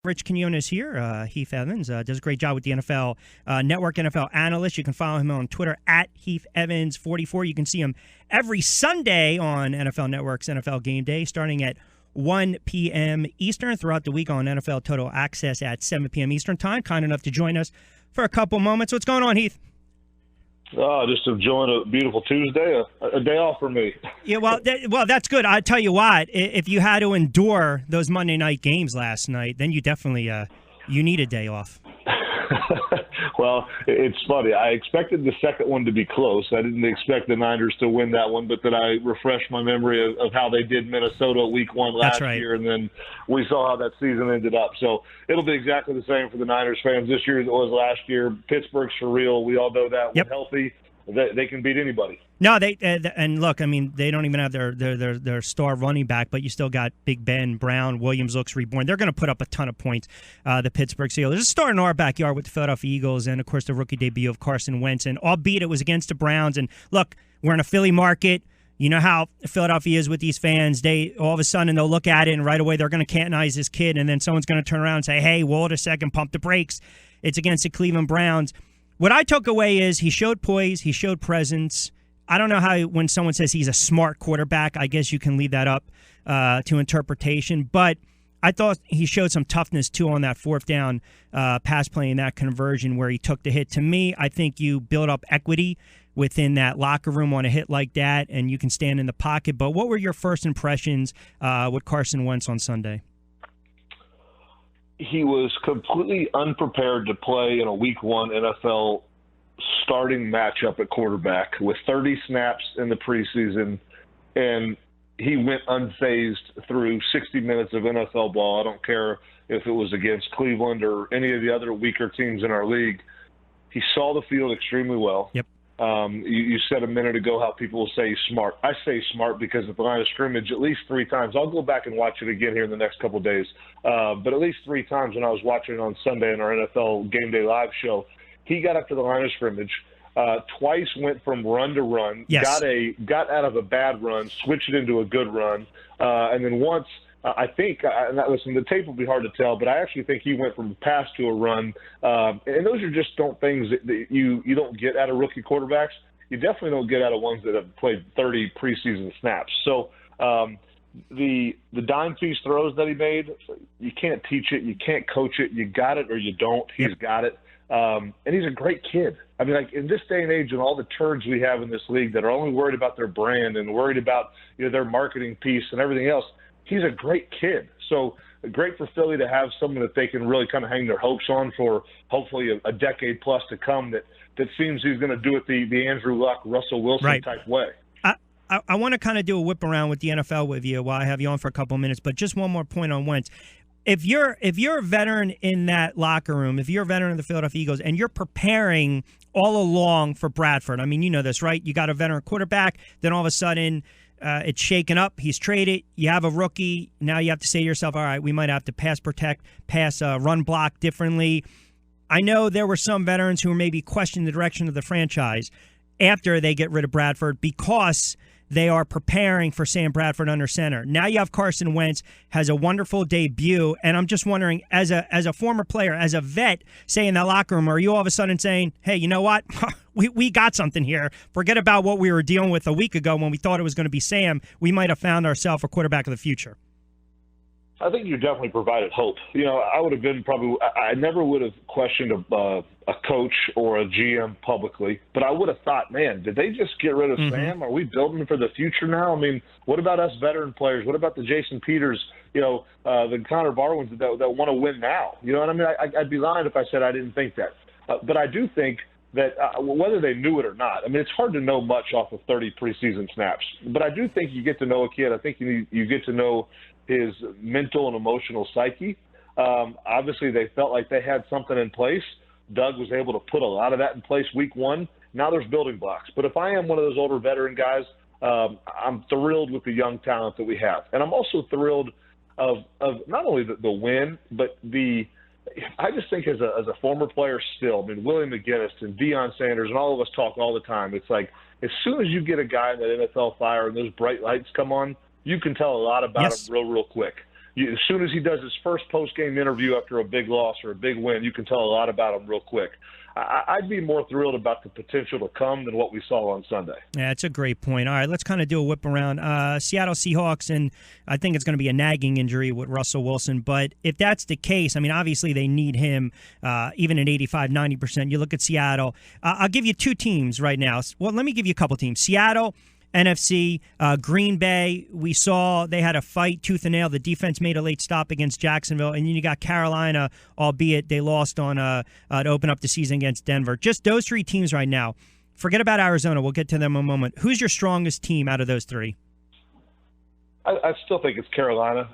Rich Quinones here. Heath Evans does a great job with the NFL Network NFL Analyst. You can follow him on Twitter at Heath Evans 44. You can see him every Sunday on NFL Network's NFL Game Day, starting at 1 p.m. Eastern, throughout the week on NFL Total Access at 7 p.m. Eastern Time. Kind enough to join us for a couple moments. What's going on, Heath? Oh, just enjoying a beautiful Tuesday, a day off for me. Yeah, well, that's good. I tell you what, if you had to endure those Monday night games last night, then you definitely you need a day off. Well, it's funny. I expected the second one to be close. I didn't expect the Niners to win that one, but then I refreshed my memory of how they did Minnesota week one last year, and then we saw how that season ended up. So it'll be exactly the same for the Niners fans this year as it was last year. Pittsburgh's for real. We all know that. Yep. When healthy, they can beat anybody. No, and look, I mean, they don't even have their star running back, but you still got Big Ben, Brown, Williams looks reborn. They're going to put up a ton of points, the Pittsburgh Steelers. Just start in our backyard with the Philadelphia Eagles and, of course, the rookie debut of Carson Wentz. And albeit it was against the Browns, and look, we're in a Philly market. You know how Philadelphia is with these fans. They all of a sudden they'll look at it, and right away they're going to cantonize this kid, and then someone's going to turn around and say, hey, wait a second, pump the brakes. It's against the Cleveland Browns. What I took away is he showed poise, he showed presence. I don't know how when someone says he's a smart quarterback, I guess you can leave that up to interpretation. But I thought he showed some toughness, too, on that fourth down pass play and that conversion where he took the hit. To me, I think you build up equity within that locker room on a hit like that, and you can stand in the pocket. But what were your first impressions with Carson Wentz on Sunday? He was completely unprepared to play in a week one NFL starting matchup at quarterback with 30 snaps in the preseason, and he went unfazed through 60 minutes of NFL ball. I don't care if it was against Cleveland or any of the other weaker teams in our league. He saw the field extremely well. Yep. You said a minute ago how people will say smart. I say smart because at the line of scrimmage at least 3 times. I'll go back and watch it again here in the next couple of days. But at least 3 times when I was watching it on Sunday in our NFL Game Day Live show, he got up to the line of scrimmage, twice went from run to run, yes. got out of a bad run, switched it into a good run, and then once I think, listen, the tape will be hard to tell, but I actually think he went from a pass to a run, and those are just things that you don't get out of rookie quarterbacks. You definitely don't get out of ones that have played 30 preseason snaps. So the dime piece throws that he made, you can't teach it, you can't coach it, you got it or you don't. He's got it. And he's a great kid. I mean, like in this day and age and all the turds we have in this league that are only worried about their brand and worried about their marketing piece and everything else, he's a great kid. So great for Philly to have someone that they can really kind of hang their hopes on for hopefully a decade plus to come that seems he's going to do it the Andrew Luck, Russell Wilson type way. I want to kind of do a whip around with the NFL with you while I have you on for a couple of minutes, but just one more point on Wentz. If you're a veteran in that locker room, if you're a veteran of the Philadelphia Eagles, and you're preparing all along for Bradford, I mean, you know this, right? You got a veteran quarterback, then all of a sudden it's shaken up. He's traded. You have a rookie. Now you have to say to yourself, all right, we might have to pass protect, run block differently. I know there were some veterans who maybe questioned the direction of the franchise after they get rid of Bradford because they are preparing for Sam Bradford under center. Now you have Carson Wentz, has a wonderful debut, and I'm just wondering, as a former player, as a vet, say in that locker room, are you all of a sudden saying, hey, you know what? we got something here. Forget about what we were dealing with a week ago when we thought it was going to be Sam. We might have found ourselves a quarterback of the future. I think you definitely provided hope. I would have been I never would have questioned a coach or a GM publicly, but I would have thought, man, did they just get rid of Sam? Are we building for the future now? I mean, what about us veteran players? What about the Jason Peters, the Connor Barwins that want to win now? You know what I mean? I'd be lying if I said I didn't think that. But I do think that whether they knew it or not, I mean, it's hard to know much off of 30 preseason snaps. But I do think you get to know a kid. I think you get to know his mental and emotional psyche. Obviously, they felt like they had something in place. Doug was able to put a lot of that in place week one. Now there's building blocks. But if I am one of those older veteran guys, I'm thrilled with the young talent that we have. And I'm also thrilled of not only the win, but I just think as a former player still, I mean, Willie McGinnis and Deion Sanders and all of us talk all the time. It's like as soon as you get a guy in that NFL fire and those bright lights come on, you can tell a lot about him real quick. as soon as he does his first post-game interview after a big loss or a big win, you can tell a lot about him real quick. I'd be more thrilled about the potential to come than what we saw on Sunday. Yeah, it's a great point. All right, let's kind of do a whip around. Seattle Seahawks, and I think it's going to be a nagging injury with Russell Wilson. But if that's the case, I mean, obviously they need him even at 85, 90%. You look at Seattle. I'll give you two teams right now. Well, let me give you a couple teams. Seattle, NFC, Green Bay, we saw they had a fight tooth and nail. The defense made a late stop against Jacksonville, and then you got Carolina, albeit they lost on to open up the season against Denver. Just those three teams right now. Forget about Arizona. We'll get to them in a moment. Who's your strongest team out of those three? I still think it's Carolina.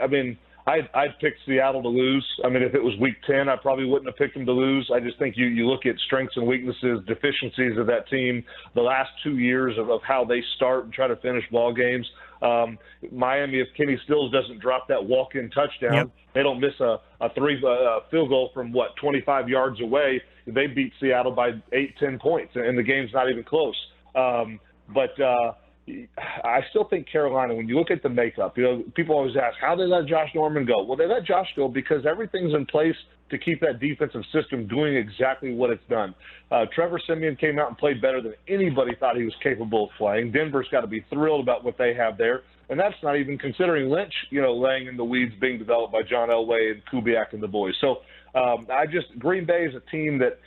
I mean, I'd pick Seattle to lose. I mean, if it was Week 10, I probably wouldn't have picked them to lose. I just think you look at strengths and weaknesses, deficiencies of that team, the last 2 years of how they start and try to finish ball games. Miami, if Kenny Stills doesn't drop that walk-in touchdown, they don't miss a field goal from, 25 yards away, they beat Seattle by 8-10 points, and the game's not even close. I still think Carolina, when you look at the makeup, people always ask, how did they let Josh Norman go? Well, they let Josh go because everything's in place to keep that defensive system doing exactly what it's done. Trevor Siemian came out and played better than anybody thought he was capable of playing. Denver's got to be thrilled about what they have there. And that's not even considering Lynch, laying in the weeds, being developed by John Elway and Kubiak and the boys. So Green Bay is a team that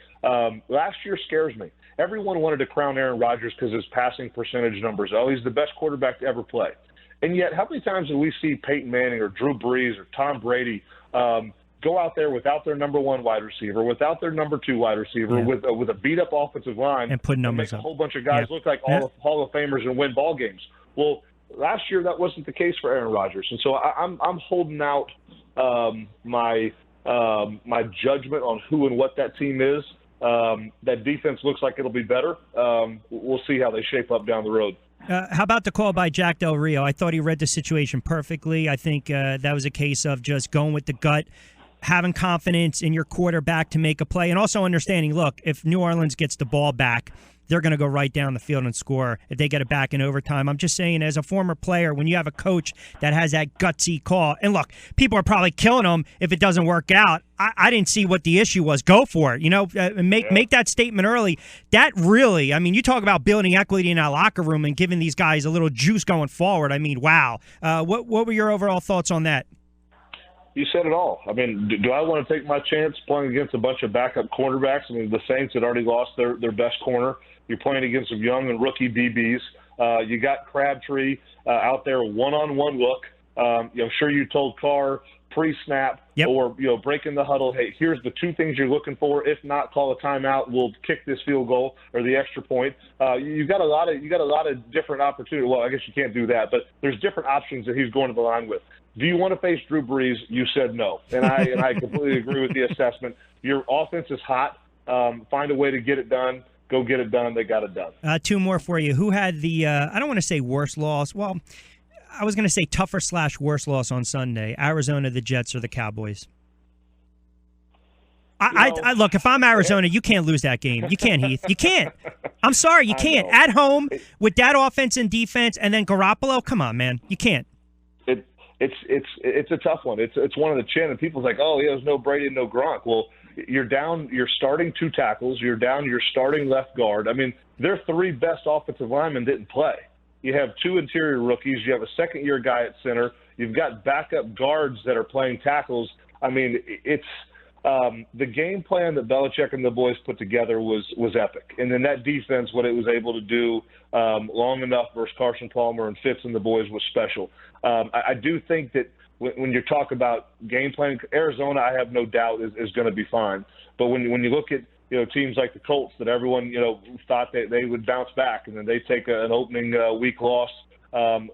last year scares me. Everyone wanted to crown Aaron Rodgers because his passing percentage numbers. Oh, he's the best quarterback to ever play. And yet, how many times do we see Peyton Manning or Drew Brees or Tom Brady go out there without their number one wide receiver, without their number two wide receiver, with a beat-up offensive line, and put numbers make a whole bunch of guys look like Hall of Famers and win ball games? Well, last year that wasn't the case for Aaron Rodgers, and so I'm holding out my judgment on who and what that team is. That defense looks like it'll be better. We'll see how they shape up down the road. How about the call by Jack Del Rio? I thought he read the situation perfectly. I think that was a case of just going with the gut, having confidence in your quarterback to make a play, and also understanding, look, if New Orleans gets the ball back, they're going to go right down the field and score if they get it back in overtime. I'm just saying, as a former player, when you have a coach that has that gutsy call, and look, people are probably killing him if it doesn't work out. I didn't see what the issue was. Go for it. Make that statement early. That really, I mean, you talk about building equity in that locker room and giving these guys a little juice going forward. I mean, wow. What were your overall thoughts on that? You said it all. I mean, do I want to take my chance playing against a bunch of backup quarterbacks? I mean, the Saints had already lost their best corner. You're playing against some young and rookie DBs. You got Crabtree out there, one-on-one look. I'm sure you told Carr pre-snap or breaking the huddle, hey, here's the two things you're looking for. If not, call a timeout. We'll kick this field goal or the extra point. You got a lot of different opportunities. Well, I guess you can't do that, but there's different options that he's going to the line with. Do you want to face Drew Brees? You said no, and I completely agree with the assessment. Your offense is hot. Find a way to get it done. Go get it done. They got it done. Two more for you. Who had the, I don't want to say worst loss. Well, I was going to say tougher / worst loss on Sunday. Arizona, the Jets, or the Cowboys? I look, if I'm Arizona, you can't lose that game. You can't, Heath. You can't. I'm sorry, you can't. At home with that offense and defense, and then Garoppolo, come on, man. You can't. It's a tough one. It's one of the chin, and people's like, oh, there's no Brady and no Gronk. Well, you're down. You're starting two tackles. You're down. You're starting left guard. I mean, their three best offensive linemen didn't play. You have two interior rookies. You have a second-year guy at center. You've got backup guards that are playing tackles. I mean, it's the game plan that Belichick and the boys put together was epic. And then that defense, what it was able to do long enough versus Carson Palmer and Fitz and the boys was special. I do think that when you talk about game planning, Arizona, I have no doubt is going to be fine. But when you look at teams like the Colts that everyone thought that they would bounce back, and then they take an opening week loss in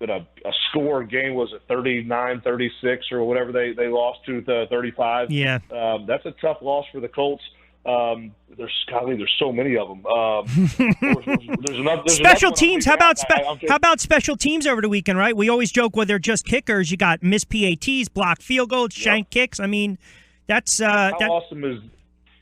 a score game, was it 39-36 or whatever they lost to 35. Yeah, that's a tough loss for the Colts. There's so many of them. There's special teams. How about special teams over the weekend? Right, we always joke, well, they're just kickers. You got missed PATs, blocked field goals, shank kicks. I mean, that's awesome is.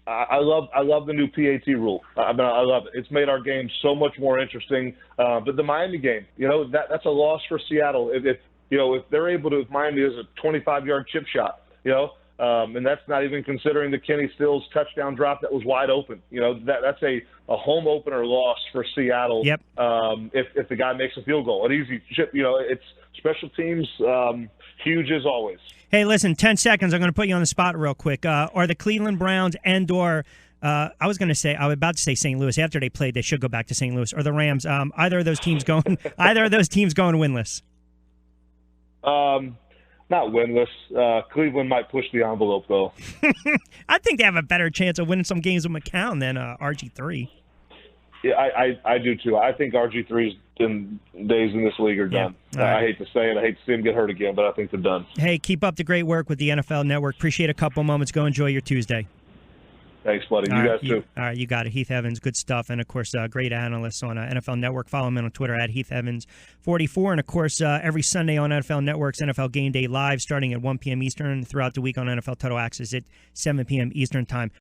I love the new PAT rule. I love it. It's made our game so much more interesting. But the Miami game, that's a loss for Seattle. If if they're able to, if Miami is a 25-yard chip shot, and that's not even considering the Kenny Stills touchdown drop that was wide open. That's a home opener loss for Seattle. Yep. If the guy makes a field goal, an easy chip. It's special teams, huge as always. Hey, listen, 10 seconds. I'm going to put you on the spot real quick. Are the Cleveland Browns and/or I was about to say St. Louis. After they played, they should go back to St. Louis, or the Rams. Either of those teams going winless? Not winless. Cleveland might push the envelope, though. I think they have a better chance of winning some games with McCown than RG3. Yeah, I do too. I think RG3's days in this league are done. Right. I hate to say it. I hate to see him get hurt again, but I think they're done. Hey, keep up the great work with the NFL Network. Appreciate a couple moments. Go enjoy your Tuesday. Thanks, buddy. You guys too. All right, you got it. Heath Evans, good stuff. And, of course, great analyst on NFL Network. Follow him on Twitter at Heath Evans44. And, of course, every Sunday on NFL Network's NFL Game Day Live starting at 1 p.m. Eastern, throughout the week on NFL Total Access at 7 p.m. Eastern Time.